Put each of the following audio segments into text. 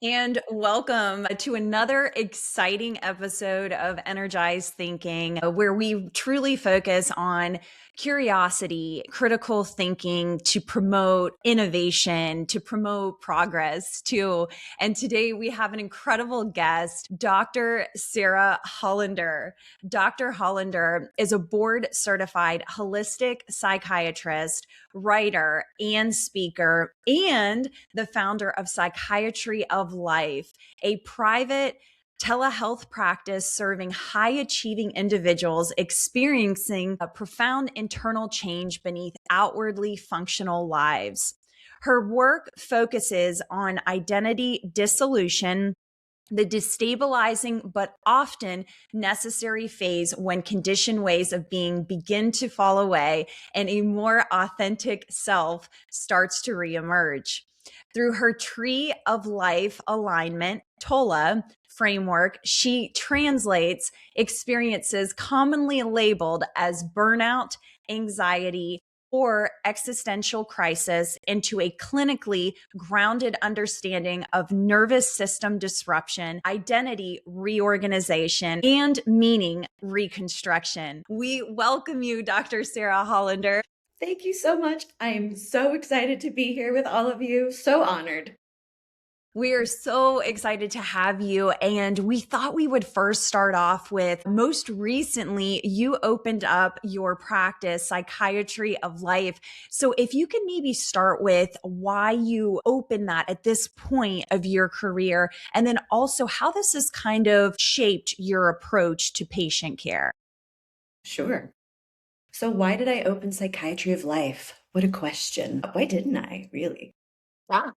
And welcome to another exciting episode of Energized Thinking, where we truly focus on curiosity, critical thinking to promote innovation, to promote progress too. And today we have an incredible guest, Dr. Sarah Hollander. Dr. Hollander is a board certified holistic psychiatrist, writer, and speaker, and the founder of Psychiatry of Life, a private telehealth practice serving high achieving individuals experiencing a profound internal change beneath outwardly functional lives. Her work focuses on identity dissolution, the destabilizing but often necessary phase when conditioned ways of being begin to fall away and a more authentic self starts to reemerge. Through her Tree of Life alignment, TOLA, framework, she translates experiences commonly labeled as burnout, anxiety, or existential crisis into a clinically grounded understanding of nervous system disruption, identity reorganization, and meaning reconstruction. We welcome you, Dr. Sarah Hollander. Thank you so much. I am so excited to be here with all of you. So honored. We are so excited to have you. And we thought we would first start off with most recently, you opened up your practice, Psychiatry of Life. So if you can maybe start with why you opened that at this point of your career, and then also how this has kind of shaped your approach to patient care. Sure. So, why did I open Psychiatry of Life? What a question. Why didn't I, really? Yeah.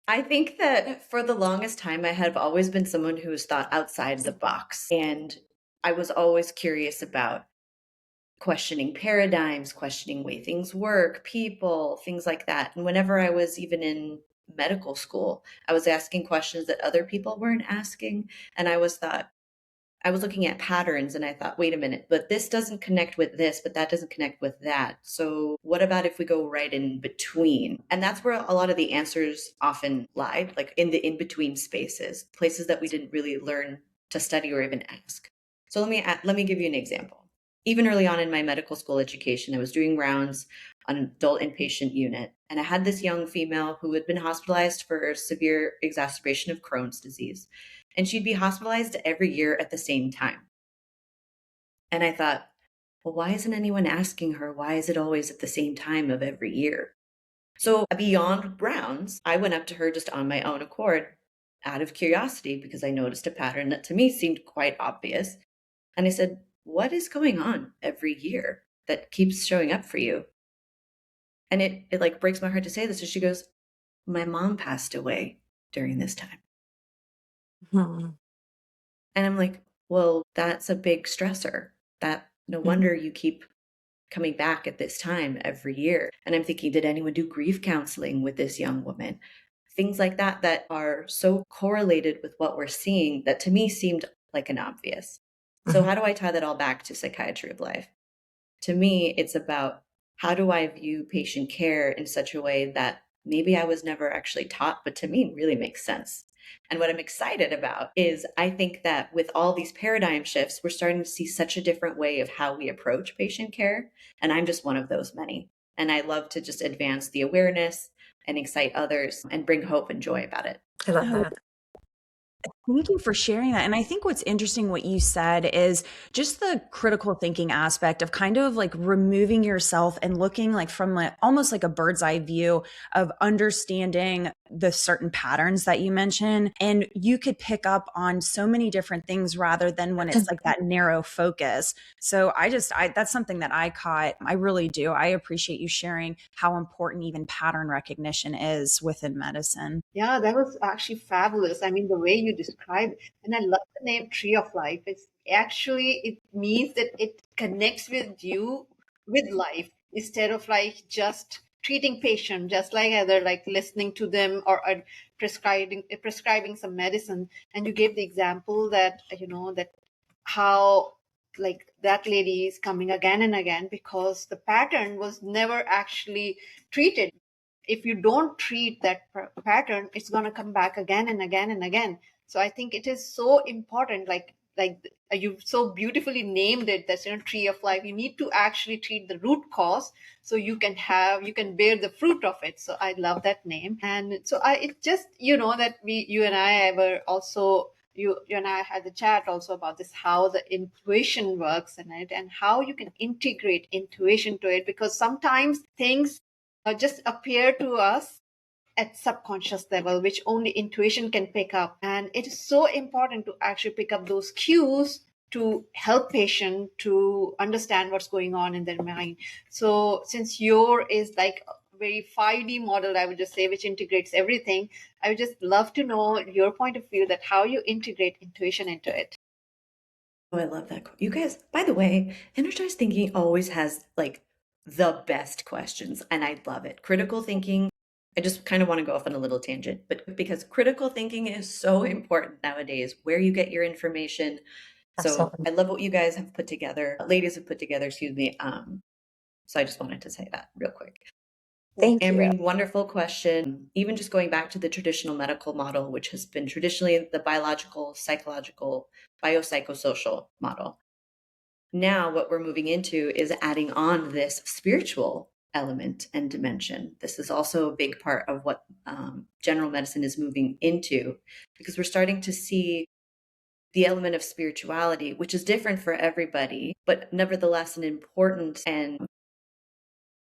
I think that for the longest time, I have always been someone who has thought outside the box. And I was always curious about questioning paradigms, questioning way things work, people, things like that. And whenever I was even in medical school, I was asking questions that other people weren't asking. And I was looking at patterns and I thought, wait a minute, but this doesn't connect with this, but that doesn't connect with that. So what about if we go right in between? And that's where a lot of the answers often lied, like in the in between spaces, places that we didn't really learn to study or even ask. So let me give you an example. Even early on in my medical school education, I was doing rounds on an adult inpatient unit, and I had this young female who had been hospitalized for severe exacerbation of Crohn's disease, and she'd be hospitalized every year at the same time. And I thought, well, why isn't anyone asking her, why is it always at the same time of every year? So beyond rounds, I went up to her just on my own accord out of curiosity because I noticed a pattern that to me seemed quite obvious. And I said, what is going on every year that keeps showing up for you? And it like breaks my heart to say this. So she goes, my mom passed away during this time. Hmm. And I'm like, well, that's a big stressor. That no wonder you keep coming back at this time every year. And I'm thinking, did anyone do grief counseling with this young woman? Things like that that are so correlated with what we're seeing that to me seemed like an obvious. So how do I tie that all back to Psychiatry of Life? To me, it's about how do I view patient care in such a way that maybe I was never actually taught, but to me really makes sense. And what I'm excited about is I think that with all these paradigm shifts, we're starting to see such a different way of how we approach patient care. And I'm just one of those many. And I love to just advance the awareness and excite others and bring hope and joy about it. I love that. Thank you for sharing that. And I think what's interesting, what you said, is just the critical thinking aspect of kind of like removing yourself and looking like from like almost like a bird's eye view of understanding the certain patterns that you mentioned. And you could pick up on so many different things rather than when it's like that narrow focus. So that's something that I caught. I really do. I appreciate you sharing how important even pattern recognition is within medicine. Yeah, that was actually fabulous. I mean, the way you described, and I love the name Tree of Life. It means that it connects with you with life instead of like just treating patient, just like either like listening to them or prescribing some medicine. And you gave the example that that how like that lady is coming again and again because the pattern was never actually treated. if you don't treat that pattern, it's going to come back again and again and again. So I think it is so important, like you so beautifully named it, that's tree of life. You need to actually treat the root cause so you can bear the fruit of it. So I love that name. And so it just, that you and I were also, you and I had the chat also about this, how the intuition works in it and how you can integrate intuition to it, because sometimes things just appear to us at subconscious level, which only intuition can pick up. And it is so important to actually pick up those cues to help patient to understand what's going on in their mind. So since your is like a very 5D model, I would just say, which integrates everything, I would just love to know your point of view, that how you integrate intuition into it. Oh, I love that. You guys, by the way, energized thinking always has like the best questions, and I love it. Critical thinking, I just kind of want to go off on a little tangent, but because critical thinking is so important nowadays, where you get your information. So Absolutely. I love what you guys have put together, ladies have put together, excuse me. So I just wanted to say that real quick. Thank you. Amreen, wonderful question. Even just going back to the traditional medical model, which has been traditionally the biological, psychological, biopsychosocial model. Now, what we're moving into is adding on this spiritual element and dimension. This is also a big part of what general medicine is moving into, because we're starting to see the element of spirituality, which is different for everybody, but nevertheless an important and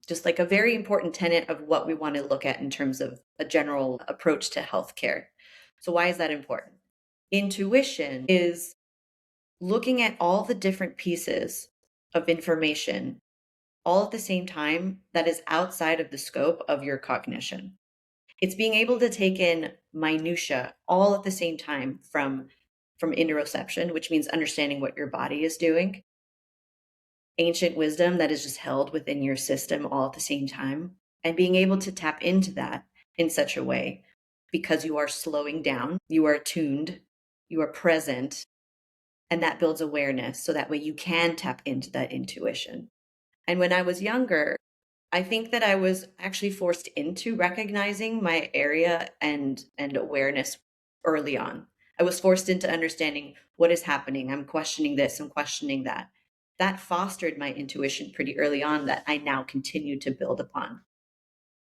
just like a very important tenet of what we want to look at in terms of a general approach to healthcare. So, why is that important? Intuition is looking at all the different pieces of information all at the same time that is outside of the scope of your cognition. It's being able to take in minutia all at the same time from interoception, which means understanding what your body is doing, ancient wisdom that is just held within your system all at the same time, and being able to tap into that in such a way because you are slowing down, you are attuned, you are present, and that builds awareness so that way you can tap into that intuition. And when I was younger, I think that I was actually forced into recognizing my area and awareness early on. I was forced into understanding what is happening. I'm questioning this, I'm questioning that. That fostered my intuition pretty early on that I now continue to build upon.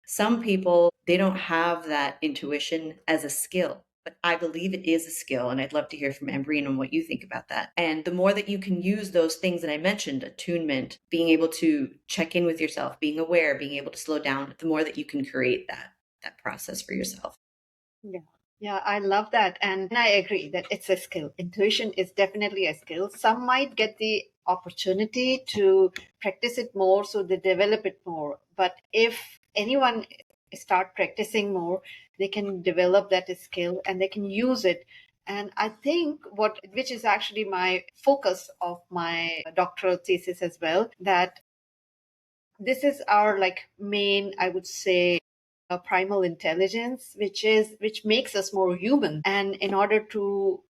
Some people, they don't have that intuition as a skill, but I believe it is a skill. And I'd love to hear from Ambreen on what you think about that. And the more that you can use those things that I mentioned, attunement, being able to check in with yourself, being aware, being able to slow down, the more that you can create that process for yourself. Yeah. Yeah, I love that. And I agree that it's a skill. Intuition is definitely a skill. Some might get the opportunity to practice it more, so they develop it more. But if anyone start practicing more, they can develop that skill and they can use it. And I think which is actually my focus of my doctoral thesis as well, that this is our like main, I would say, primal intelligence, which makes us more human. And in order to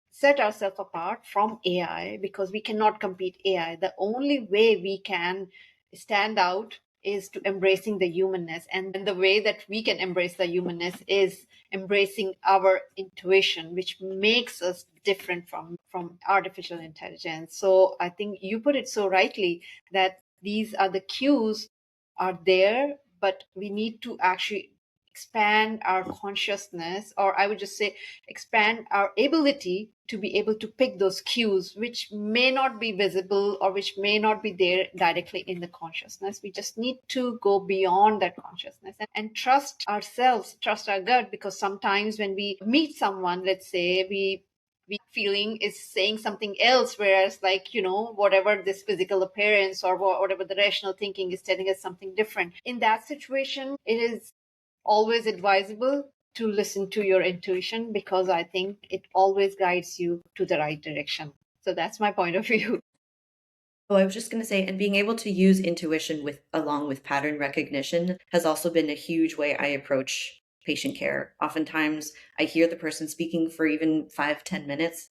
set ourselves apart from AI, because we cannot compete AI, the only way we can stand out is to embracing the humanness. And the way that we can embrace the humanness is embracing our intuition, which makes us different from artificial intelligence. So I think you put it so rightly, that these are the cues are there, but we need to actually expand our consciousness, or I would just say expand our ability to be able to pick those cues which may not be visible or which may not be there directly in the consciousness. We just need to go beyond that consciousness and trust ourselves, trust our gut, because sometimes when we meet someone, let's say we feeling is saying something else, whereas like whatever this physical appearance or whatever the rational thinking is telling us something different. In that situation, it is always advisable to listen to your intuition, because I think it always guides you to the right direction. So that's my point of view. Oh, I was just going to say, and being able to use intuition with along with pattern recognition has also been a huge way I approach patient care. Oftentimes, I hear the person speaking for even 5-10 minutes,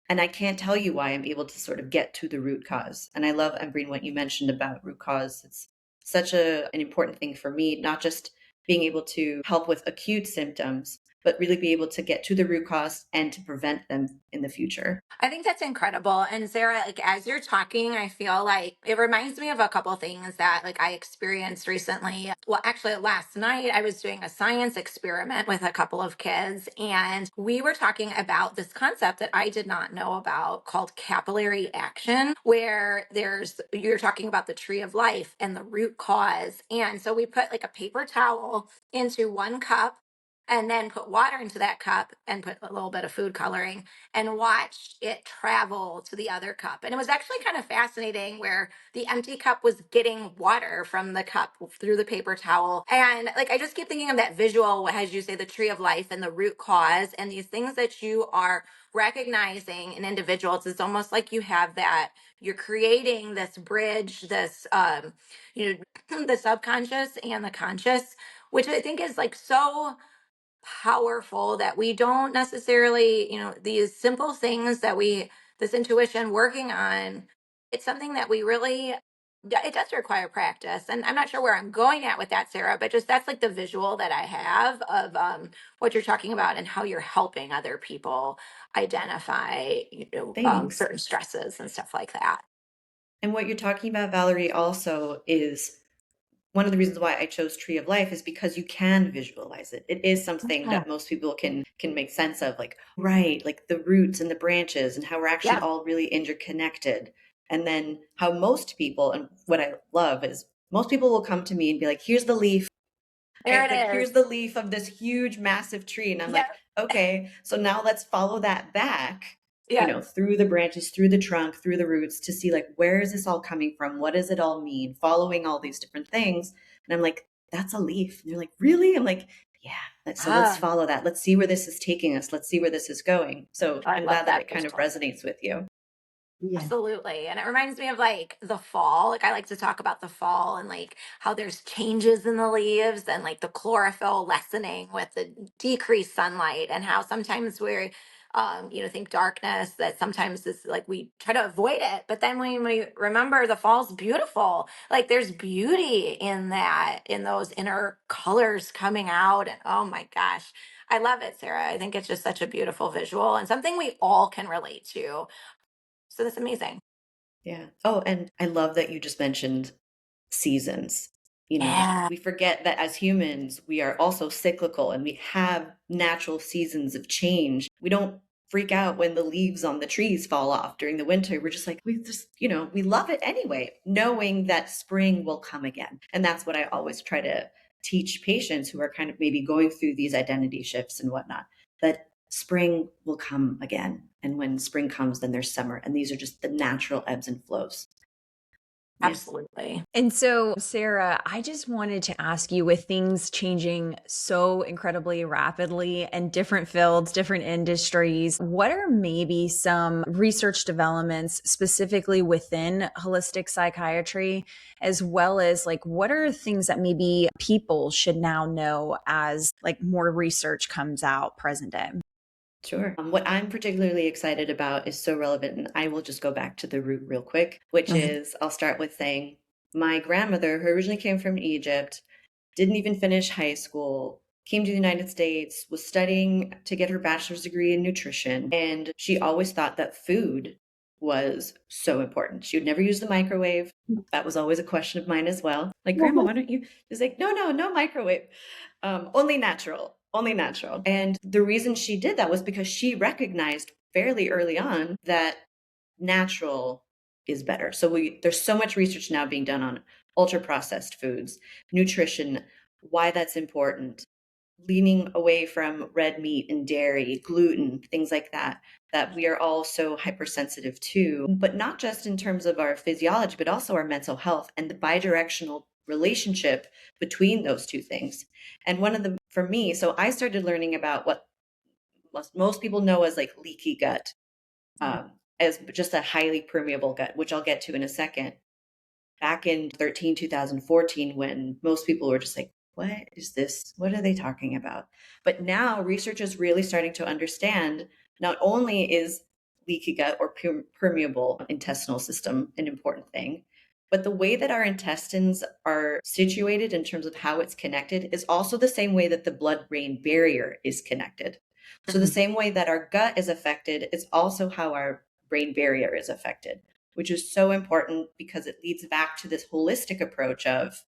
and I can't tell you why I'm able to sort of get to the root cause. And I love, Embreen, what you mentioned about root cause. It's such an important thing for me, not just being able to help with acute symptoms, but really be able to get to the root cause and to prevent them in the future. I think that's incredible. And Sarah, like as you're talking, I feel like it reminds me of a couple things that like I experienced recently. Well, actually last night I was doing a science experiment with a couple of kids and we were talking about this concept that I did not know about called capillary action, where you're talking about the tree of life and the root cause. And so we put like a paper towel into one cup and then put water into that cup and put a little bit of food coloring and watched it travel to the other cup. And it was actually kind of fascinating where the empty cup was getting water from the cup through the paper towel. And like, I just keep thinking of that visual, as you say, the tree of life and the root cause and these things that you are recognizing in individuals. It's almost like you have that, you're creating this bridge, this, the subconscious and the conscious, which I think is like so powerful that we don't necessarily, these simple things that this intuition working on, it's something that we really, it does require practice. And I'm not sure where I'm going at with that, Sarah, but just that's like the visual that I have of what you're talking about and how you're helping other people identify, Thanks. certain stresses and stuff like that. And what you're talking about, Valerie, also is one of the reasons why I chose Tree of Life is because you can visualize it. It is something Oh, that most people can make sense of, like, right, like the roots and the branches and how we're actually yeah, all really interconnected. And then how most people, and what I love is most people will come to me and be like, here's the leaf, there right? Like, it here's is. the leaf of this huge, massive tree. And I'm Yeah, like, okay, so now let's follow that back, yeah. through the branches, through the trunk, through the roots to see, like, where is this all coming from? What does it all mean? Following all these different things. And I'm like, that's a leaf. And they're like, really? I'm like, yeah. So let's Ah, follow that. Let's see where this is taking us. Let's see where this is going. So I I'm love glad that that it kind of visual. resonates with you. Yeah. Absolutely. And it reminds me of like the fall. Like I like to talk about the fall and like how there's changes in the leaves and like the chlorophyll lessening with the decreased sunlight and how sometimes we're think darkness that sometimes is like we try to avoid it. But then when we remember the fall's beautiful, like there's beauty in that, in those inner colors coming out. And oh my gosh, I love it, Sarah. I think it's just such a beautiful visual and something we all can relate to, so that's amazing. Yeah. Oh, and I love that you just mentioned seasons. Yeah. We forget that as humans, we are also cyclical and we have natural seasons of change. We don't freak out when the leaves on the trees fall off during the winter. We're just like, we just, we love it anyway, knowing that spring will come again. And that's what I always try to teach patients who are kind of maybe going through these identity shifts and whatnot, that spring will come again. And when spring comes, then there's summer. And these are just the natural ebbs and flows. Yeah. Absolutely. And so, Sarah, I just wanted to ask you, with things changing so incredibly rapidly and different fields, different industries, what are maybe some research developments specifically within holistic psychiatry, as well as like what are things that maybe people should now know as like more research comes out present day? Sure. What I'm particularly excited about is so relevant, and I will just go back to the root real quick, which Mhm. is I'll start with saying my grandmother, who originally came from Egypt, didn't even finish high school, came to the United States, was studying to get her bachelor's degree in nutrition, and she always thought that food was so important. She would never use the microwave. That was always a question of mine as well. Like, Grandma, why don't you? She's like, no, no, no microwave. Only natural, only natural. And the reason she did that was because she recognized fairly early on that natural is better. So there's so much research now being done on ultra processed foods, nutrition, why that's important, leaning away from red meat and dairy, gluten, things like that, that we are all so hypersensitive to, but not just in terms of our physiology, but also our mental health and the bidirectional relationship between those two things. And for me, so I started learning about what most people know as like leaky gut, as just a highly permeable gut, which I'll get to in a second. Back in 2014, when most people were just like, what is this? What are they talking about? But now research is really starting to understand not only is leaky gut or permeable intestinal system an important thing, But the way that our intestines are situated in terms of how it's connected is also the same way that the blood-brain barrier is connected. So the same way that our gut is affected is also how our brain barrier is affected, which is so important because it leads back to this holistic approach of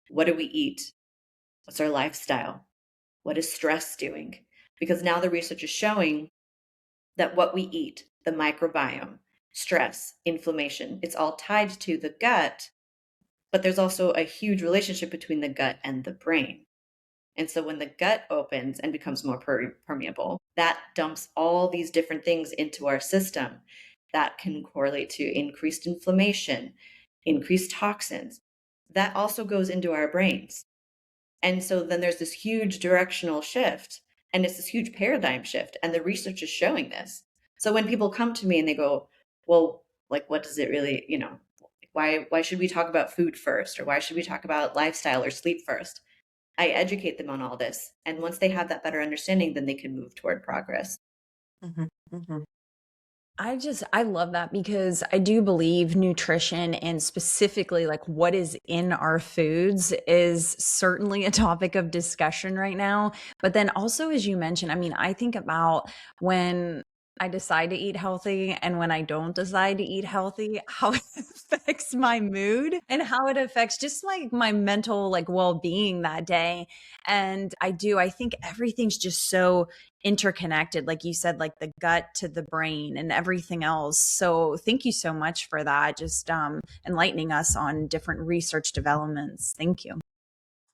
what do we eat? What's our lifestyle? What is stress doing? Because now the research is showing that what we eat, the microbiome, stress, inflammation, it's all tied to the gut, but there's also a huge relationship between the gut and the brain. And so when the gut opens and becomes more permeable, that dumps all these different things into our system that can correlate to increased inflammation, increased toxins. That also goes into our brains. And so then there's this huge directional shift, and it's this huge paradigm shift. And the research is showing this. So when people come to me and they go, well, like, what does it really, why should we talk about food first? Or why should we talk about lifestyle or sleep first? I educate them on all this. And once they have that better understanding, then they can move toward progress. I love that because I do believe nutrition and specifically like what is in our foods is certainly a topic of discussion right now. But then also, as you mentioned, I mean, I think about when I decide to eat healthy and when I don't decide to eat healthy, how it affects my mood and how it affects just like my mental like well-being that day. And I think everything's just so interconnected, like you said, like the gut to the brain and everything else. So thank you so much for that, just enlightening us on different research developments. Thank you.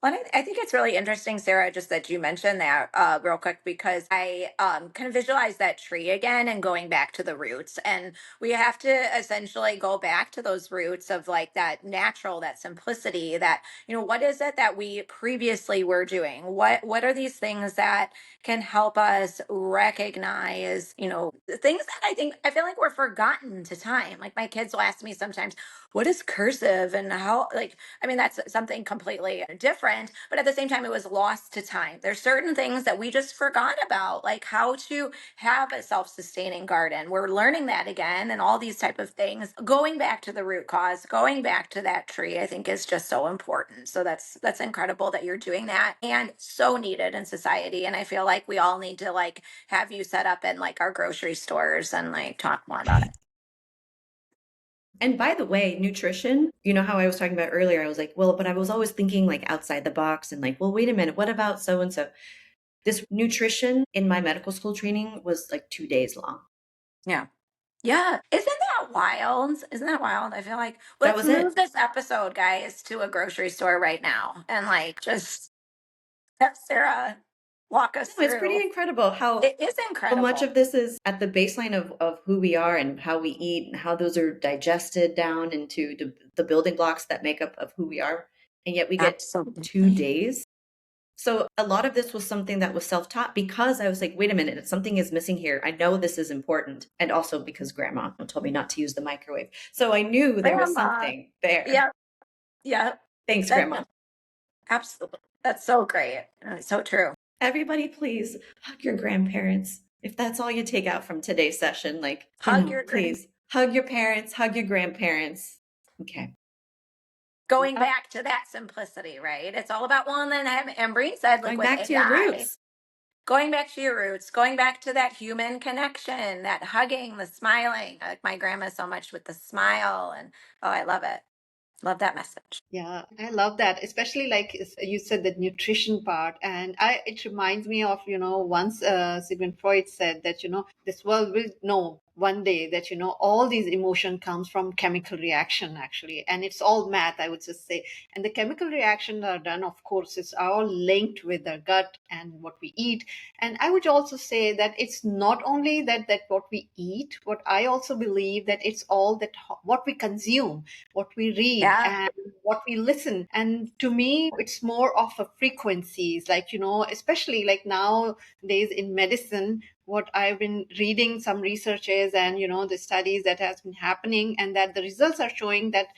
Well, I think it's really interesting, Sarah, just that you mentioned that real quick, because I kind of visualize that tree again and going back to the roots. And we have to essentially go back to those roots of like that natural, that simplicity, that, what is it that we previously were doing? What are these things that can help us recognize, the things that I feel like we're forgotten to time. Like my kids will ask me sometimes, what is cursive and how, like, I mean, that's something completely different, but at the same time, it was lost to time. There's certain things that we just forgot about, like how to have a self-sustaining garden. We're learning that again, and all these type of things. Going back to the root cause, going back to that tree, I think is just so important. So that's incredible that you're doing that, and so needed in society. And I feel like we all need to like have you set up in like our grocery stores and like talk more about it. And by the way, nutrition, you know how I was talking about earlier, I was like, well, but I was always thinking like outside the box and like, well, wait a minute, what about so and so? This nutrition in my medical school training was like 2 days long. Yeah. Yeah. Isn't that wild? Isn't that wild? I feel like That let's was it. move this episode, guys, to a grocery store right now and like just have Sarah walk us No, it's pretty through. incredible It is how much incredible. of this is at the baseline of who we are and how we eat and how those are digested down into the building blocks that make up of who we are. And yet we get 2 Absolutely. days. So a lot of this was something that was self-taught because I was like, wait a minute, something is missing here. I know this is important. And also because grandma told me not to use the microwave. So I knew there was Grandma. something there. Yep. Yep. Thanks, That, grandma. absolutely. That's so great. It's so true. Everybody, please hug your grandparents. If that's all you take out from today's session, like, Hug your grand. please hug your parents, hug your grandparents. Okay. Going back to that simplicity, right? It's all about one. And Breen said, like Going with back to your AI, roots. going back to your roots, going back to that human connection, that hugging, the smiling. Like my grandma so much with the smile, and oh, I love it. Love that message. Yeah, I love that, especially like you said, the nutrition part. And it reminds me of, once Sigmund Freud said that, this world will know one day that, all these emotion comes from chemical reaction, actually. And it's all math, I would just say. And the chemical reactions are done, of course, it's all linked with the gut and what we eat. And I would also say that it's not only that what we eat, what I also believe that it's all that what we consume, what we read, Yeah. and what we listen. And to me, it's more of a frequencies, like, especially like nowadays in medicine, what I've been reading some researches and, the studies that has been happening, and that the results are showing that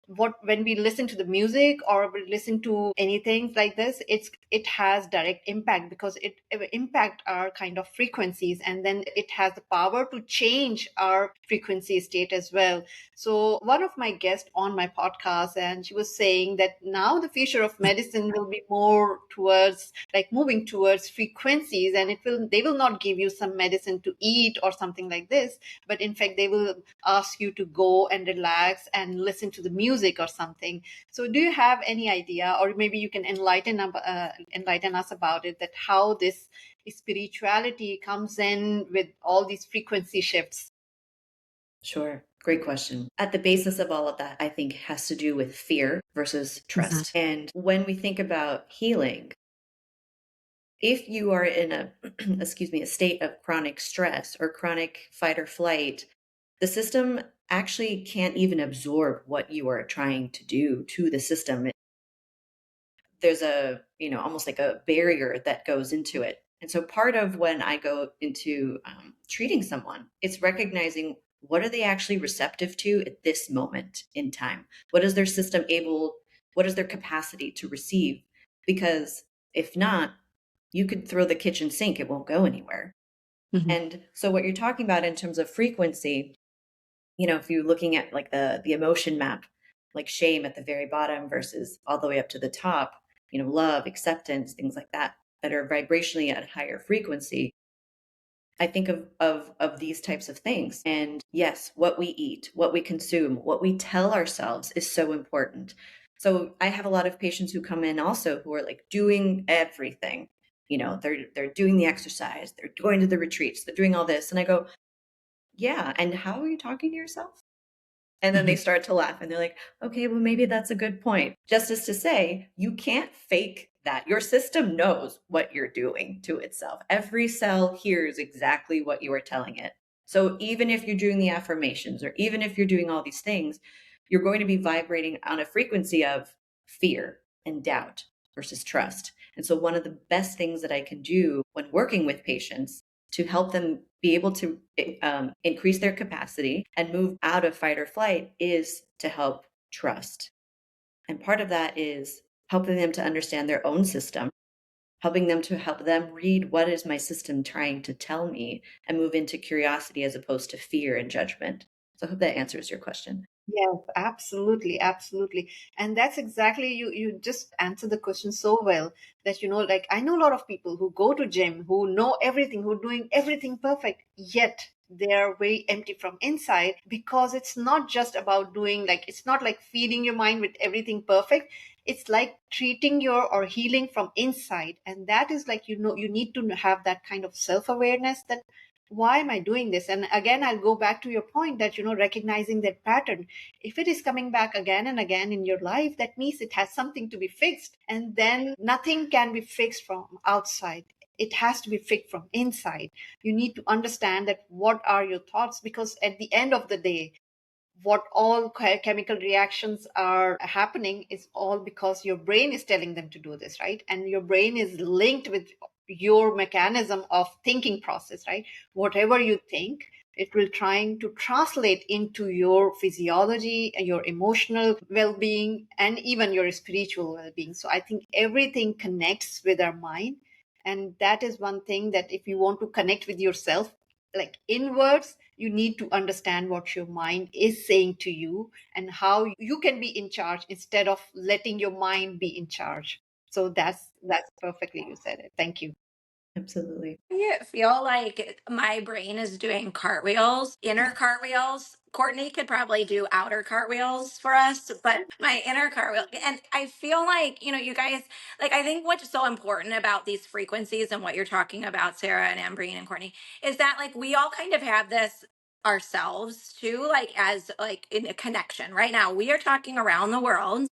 when we listen to the music or we listen to anything like this, it has direct impact, because it impact our kind of frequencies, and then it has the power to change our frequency state as well. So one of my guests on my podcast, and she was saying that now the future of medicine will be more towards like moving towards frequencies, and they will not give you some medicine to eat or something like this, but in fact they will ask you to go and relax and listen to the music or something. So do you have any idea, or maybe you can enlighten us about it, that how this spirituality comes in with all these frequency shifts? Sure. Great question. At the basis of all of that, I think has to do with fear versus trust. And when we think about healing, if you are in a a state of chronic stress or chronic fight or flight, the system actually can't even absorb what you are trying to do to the system. There's a, almost like a barrier that goes into it. And so part of when I go into treating someone, it's recognizing what are they actually receptive to at this moment in time? What is their system what is their capacity to receive? Because if not, you could throw the kitchen sink, it won't go anywhere. And so what you're talking about in terms of frequency, if you're looking at like the emotion map, like shame at the very bottom versus all the way up to the top, love, acceptance, things like that are vibrationally at a higher frequency. I think of these types of things. And yes, what we eat, what we consume, what we tell ourselves is so important. So I have a lot of patients who come in also who are like doing everything. They're doing the exercise, they're going to the retreats, they're doing all this. And I go, yeah, and how are you talking to yourself? And then they start to laugh and they're like, okay, well, maybe that's a good point. Just as to say, you can't fake that. Your system knows what you're doing to itself. Every cell hears exactly what you are telling it. So even if you're doing the affirmations or even if you're doing all these things, you're going to be vibrating on a frequency of fear and doubt versus trust. And so one of the best things that I can do when working with patients to help them be able to increase their capacity and move out of fight or flight is to help trust. And part of that is helping them to understand their own system, helping them to help them read what is my system trying to tell me and move into curiosity as opposed to fear and judgment. So I hope that answers your question. Yes, absolutely, absolutely. And that's exactly, you just answered the question so well, that like I know a lot of people who go to gym, who know everything, who are doing everything perfect, yet they are very empty from inside, because it's not just about doing, like, it's not like feeding your mind with everything perfect. It's like treating your or healing from inside. And that is like, you need to have that kind of self-awareness, that why am I doing this? And again, I'll go back to your point that, recognizing that pattern. If it is coming back again and again in your life, that means it has something to be fixed. And then nothing can be fixed from outside. It has to be fixed from inside. You need to understand that what are your thoughts, because at the end of the day, what all chemical reactions are happening is all because your brain is telling them to do this, right? And your brain is linked with your mechanism of thinking process, right? Whatever you think, it will trying to translate into your physiology, your emotional well-being, and even your spiritual well-being. So I think everything connects with our mind. And that is one thing, that if you want to connect with yourself, like inwards, you need to understand what your mind is saying to you and how you can be in charge instead of letting your mind be in charge. So that's perfectly, you said it. Thank you. Absolutely. I feel like my brain is doing cartwheels, inner cartwheels. Courtney could probably do outer cartwheels for us, but my inner cartwheel. And I feel like, you guys, like, I think what's so important about these frequencies and what you're talking about, Sarah and Ambreen and Courtney, is that like we all kind of have this ourselves too, like as like in a connection. Right now, we are talking around the world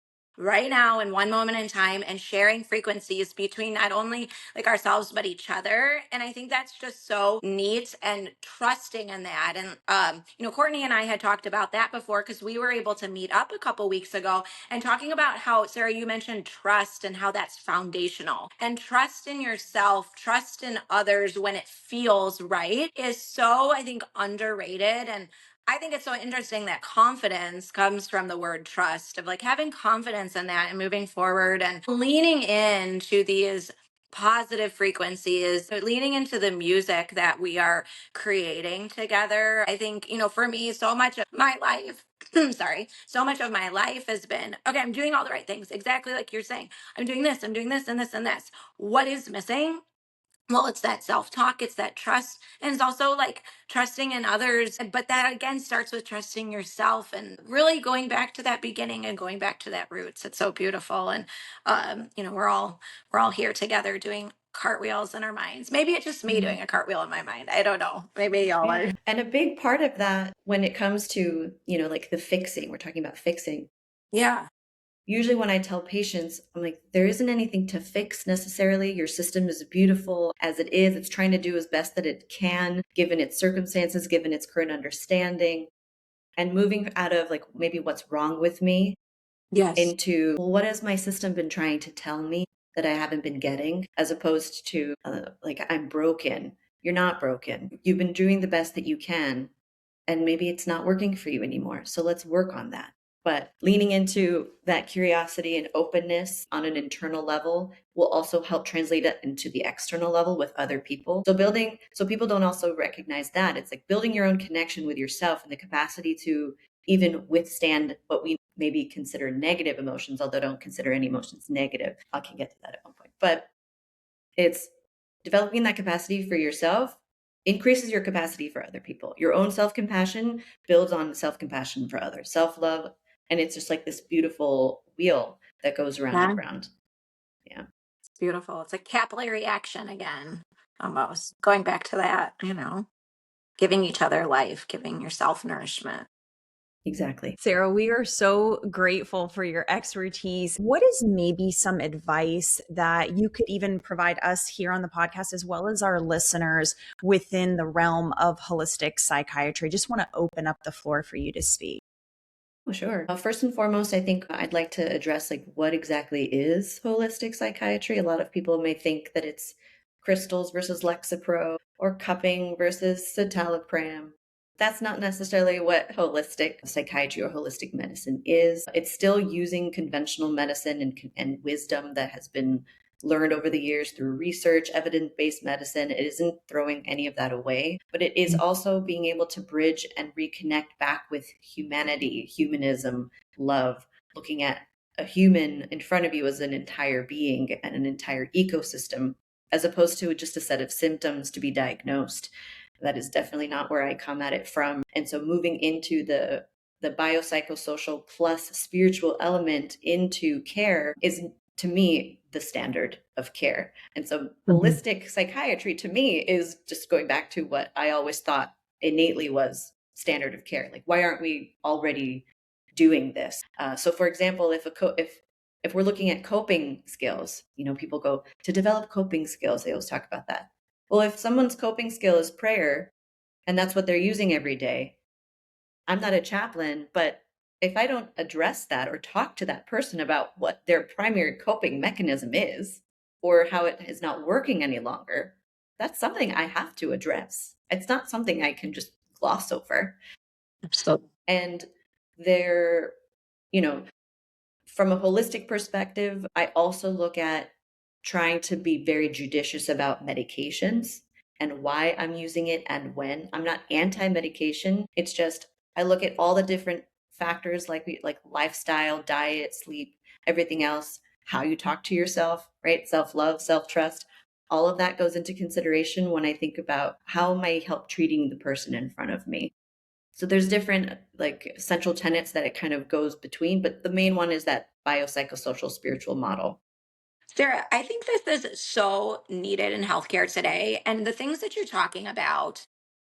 right now in one moment in time and sharing frequencies between not only like ourselves but each other, and I think that's just so neat and trusting in that. And Courtney and I had talked about that before because we were able to meet up a couple weeks ago and talking about how, Sarah, you mentioned trust and how that's foundational, and trust in yourself, trust in others when it feels right is so, I think, underrated. And I think it's so interesting that confidence comes from the word trust, of like having confidence in that and moving forward and leaning into these positive frequencies, leaning into the music that we are creating together. I think, for me, so much of my life, sorry, so much of my life has been, okay, I'm doing all the right things, exactly like you're saying. I'm doing this, and this, and this. What is missing? Well, it's that self talk, it's that trust, and it's also like trusting in others. But that again starts with trusting yourself and really going back to that beginning and going back to that roots. It's so beautiful. And, we're all here together doing cartwheels in our minds. Maybe it's just me doing a cartwheel in my mind. I don't know. Maybe y'all Yeah. are. And a big part of that when it comes to, like the fixing, we're talking about fixing. Yeah. Usually when I tell patients, I'm like, there isn't anything to fix necessarily. Your system is beautiful as it is. It's trying to do as best that it can, given its circumstances, given its current understanding, and moving out of like maybe what's wrong with me Yes. into, well, what has my system been trying to tell me that I haven't been getting, as opposed to like, I'm broken. You're not broken. You've been doing the best that you can, and maybe it's not working for you anymore. So let's work on that. But leaning into that curiosity and openness on an internal level will also help translate it into the external level with other people. So people don't also recognize that. It's like building your own connection with yourself and the capacity to even withstand what we maybe consider negative emotions, although I don't consider any emotions negative. I can get to that at one point. But it's developing that capacity for yourself increases your capacity for other people. Your own self-compassion builds on self-compassion for others, self-love. And it's just like this beautiful wheel that goes around Yeah. and around. Yeah. It's beautiful. It's a capillary action again, almost going back to that, giving each other life, giving yourself nourishment. Exactly. Sarah, we are so grateful for your expertise. What is maybe some advice that you could even provide us here on the podcast, as well as our listeners within the realm of holistic psychiatry? Just want to open up the floor for you to speak. Oh, sure. First and foremost, I think I'd like to address like what exactly is holistic psychiatry. A lot of people may think that it's crystals versus Lexapro or cupping versus citalopram. That's not necessarily what holistic psychiatry or holistic medicine is. It's still using conventional medicine and wisdom that has been learned over the years through research, evidence-based medicine. It isn't throwing any of that away, but it is also being able to bridge and reconnect back with humanity, humanism, love, looking at a human in front of you as an entire being and an entire ecosystem, as opposed to just a set of symptoms to be diagnosed. That is definitely not where I come at it from. And so moving into the biopsychosocial plus spiritual element into care is, to me, the standard of care. And so holistic psychiatry to me is just going back to what I always thought innately was standard of care. Like, why aren't we already doing this? So for example, if we're looking at coping skills, people go to develop coping skills. They always talk about that. Well, if someone's coping skill is prayer and that's what they're using every day, I'm not a chaplain, but if I don't address that or talk to that person about what their primary coping mechanism is or how it is not working any longer, that's something I have to address. It's not something I can just gloss over. Absolutely. And there, from a holistic perspective, I also look at trying to be very judicious about medications and why I'm using it and when. I'm not anti-medication. It's just I look at all the different factors like lifestyle, diet, sleep, everything else, how you talk to yourself, right? Self-love, self-trust. All of that goes into consideration when I think about how am I help treating the person in front of me. So there's different like central tenets that it kind of goes between, but the main one is that biopsychosocial spiritual model. Sarah, I think this is so needed in healthcare today. And the things that you're talking about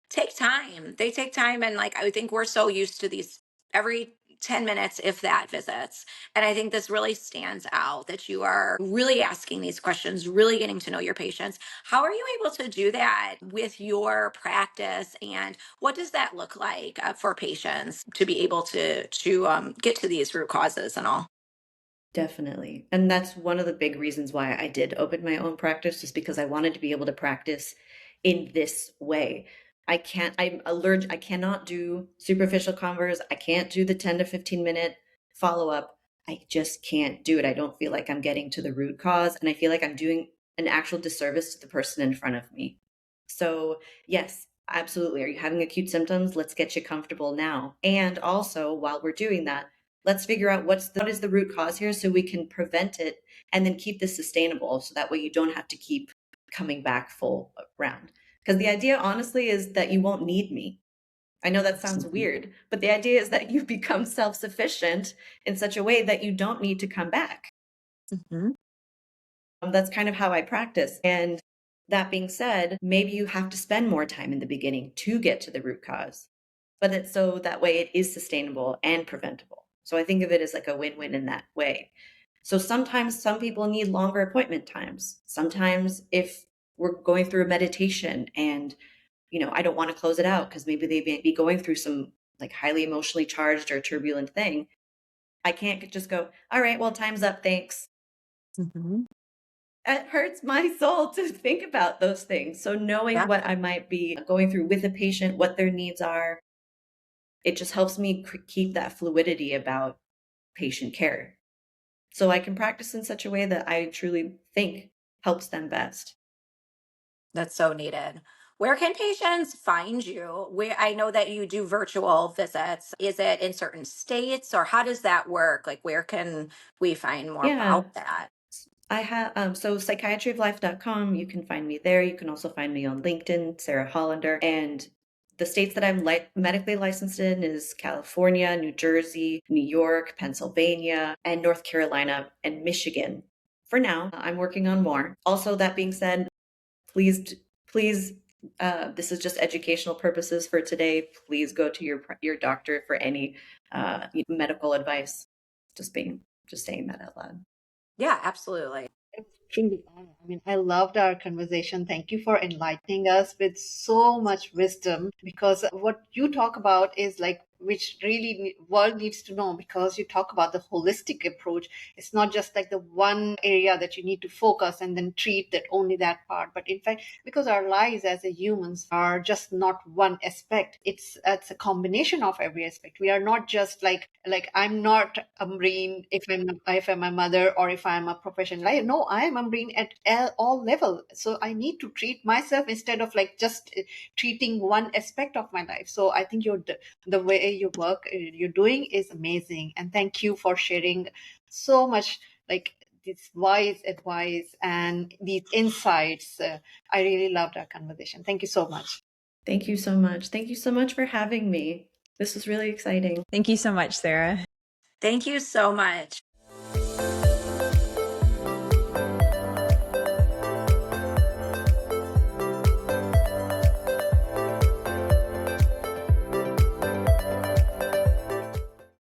take time. They take time. And like, I think we're so used to these every 10 minutes, if that, visits. And I think this really stands out that you are really asking these questions, really getting to know your patients. How are you able to do that with your practice? And what does that look like for patients to be able to get to these root causes and all? Definitely. And that's one of the big reasons why I did open my own practice, just because I wanted to be able to practice in this way. I'm allergic. I cannot do superficial convers. I can't do the 10 to 15 minute follow up. I just can't do it. I don't feel like I'm getting to the root cause. And I feel like I'm doing an actual disservice to the person in front of me. So, yes, absolutely. Are you having acute symptoms? Let's get you comfortable now. And also, while we're doing that, let's figure out what is the root cause here so we can prevent it and then keep this sustainable. So that way you don't have to keep coming back full round. Because the idea, honestly, is that you won't need me. I know that sounds weird, but the idea is that you become self sufficient in such a way that you don't need to come back. Mhm. That's kind of how I practice. And that being said, maybe you have to spend more time in the beginning to get to the root cause, but it's so that way it is sustainable and preventable. So I think of it as like a win win in that way. So sometimes some people need longer appointment times. Sometimes if we're going through a meditation and I don't want to close it out because maybe they may be going through some like highly emotionally charged or turbulent thing. I can't just go, all right, well, time's up. Thanks. Mhm. It hurts my soul to think about those things. So knowing Yeah. what I might be going through with a patient, what their needs are, it just helps me keep that fluidity about patient care. So I can practice in such a way that I truly think helps them best. That's so needed. Where can patients find you? Where I know that you do virtual visits. Is it in certain states or how does that work? Like where can we find more Yeah. about that? I have so psychiatryoflife.com, you can find me there. You can also find me on LinkedIn, Sarah Hollander. And the states that I'm medically licensed in is California, New Jersey, New York, Pennsylvania, and North Carolina and Michigan. For now, I'm working on more. Also, that being said, please, this is just educational purposes for today. Please go to your doctor for any medical advice. Just saying that out loud. Yeah, absolutely. Truly, I mean, I loved our conversation. Thank you for enlightening us with so much wisdom because what you talk about is like which really world needs to know because you talk about the holistic approach. It's not just like the one area that you need to focus and then treat that only that part. But in fact, because our lives as a humans are just not one aspect, it's a combination of every aspect. We are not just like I'm not Amreen if I'm a mother or if I'm a professional. No, I am Amreen at all level. So I need to treat myself instead of like just treating one aspect of my life. So I think the way you work you're doing is amazing, and thank you for sharing so much like this wise advice and these insights. I really loved our conversation. Thank you so much. Thank you so much. Thank you so much for having me. This was really exciting. Thank you so much, Sarah. Thank you so much.